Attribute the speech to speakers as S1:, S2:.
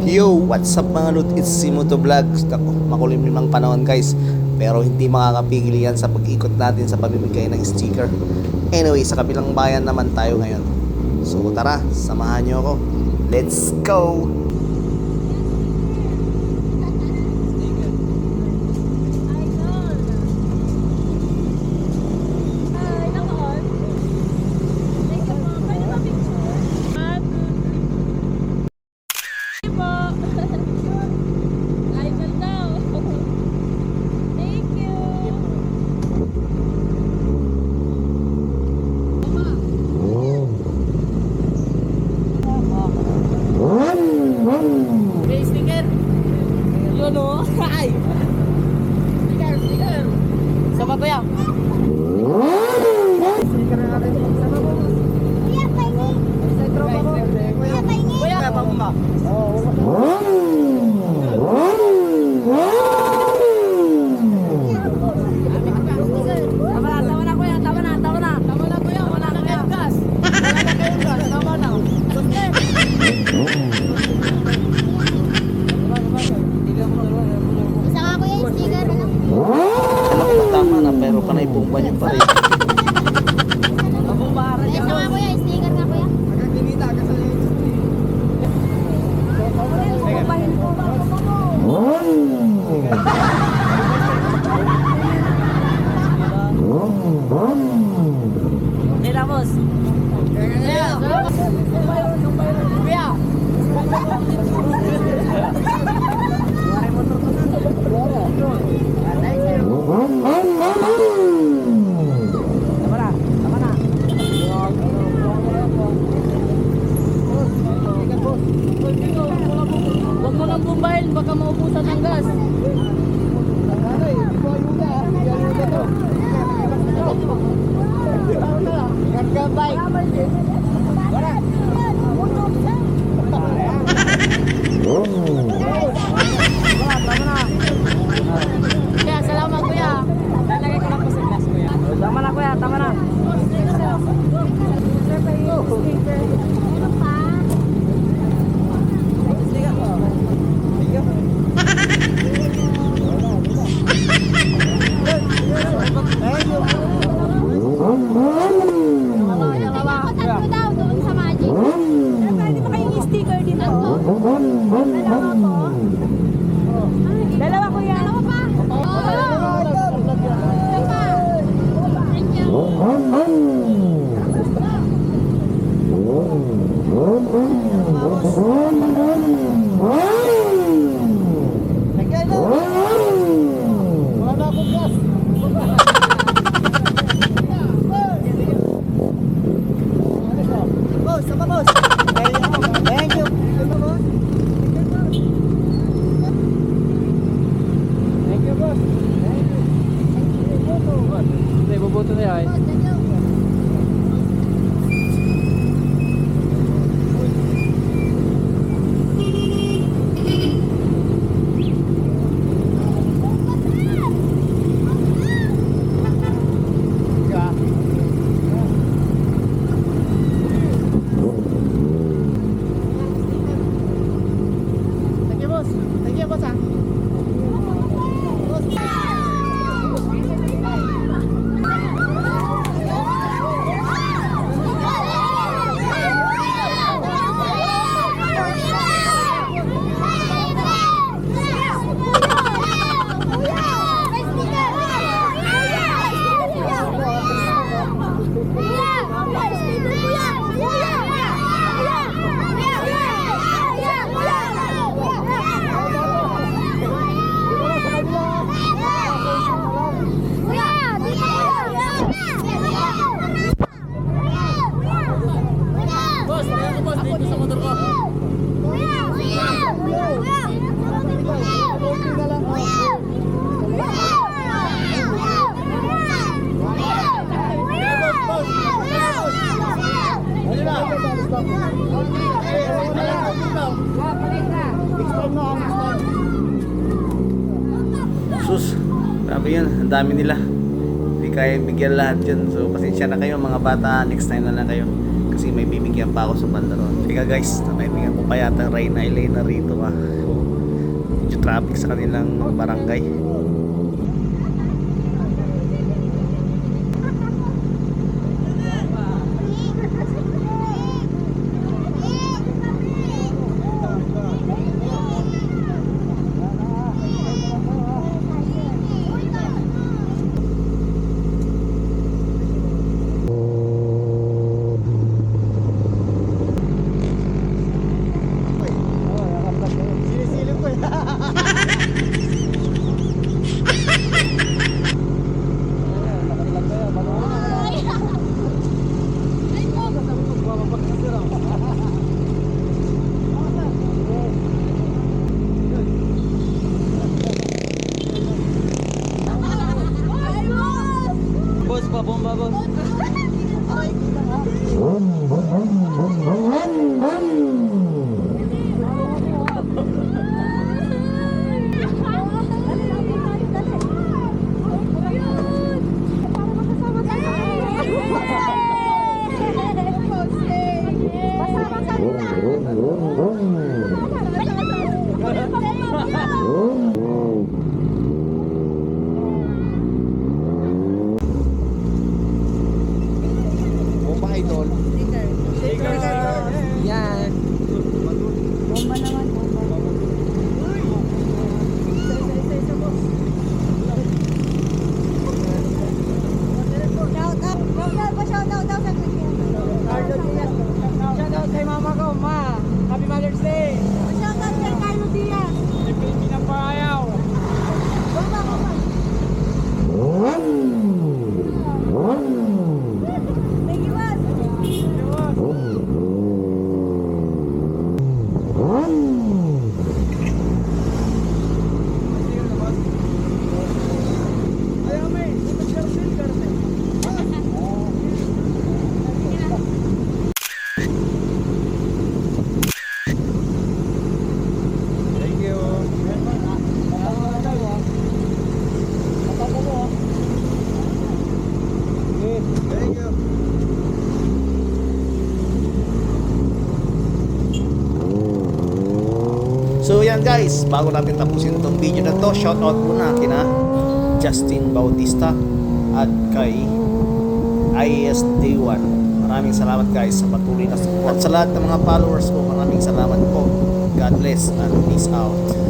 S1: Yo, what's up mga loot? It's Simoto Vlogs. Makulimlimang panahon guys, pero hindi makakapigil yan sa pag-ikot natin sa pamimigay ng sticker. Anyway, sa kabilang bayan naman tayo ngayon. So tara, samahan nyo ako. Let's go! Tama na, pero panay bomba niyo pa rin.
S2: Huwag mo nang bumbahin, baka maubusan ng gas. Kuya, salamat kuya. Lalagay ko lang po sa gas kuya. Tama na kuya, tama na. Dalawa kuya. Dalawa pa. Bubuto na yan. Thank you boss. Thank you boss ah.
S1: Sus, grabe yan, ang dami nila. Hindi kaya bigyan lahat yun. So pasensya na kayo mga bata, next time na lang kayo. kasi may bibigyan pa ako sa bandaron. Kaya guys, nakaibigan ko pa yata Reyna Elena rito medyo traffic sa kanilang barangay.
S2: Boss, pabomba boss.
S1: Bomba idol.
S2: Yan. Bomba naman, bomba. Shout out kay mama ko, ma. Happy Mother's Day. Siyempre, hindi na paayaw. Ayaw, may. Thank you. Thank you.
S1: So yan guys, bago natin tapusin itong video na to, shoutout muna kina Justin Bautista at kay ISD1. Maraming salamat guys sa patuloy na support. Sa lahat ng mga followers ko, maraming salamat po. God bless and peace out.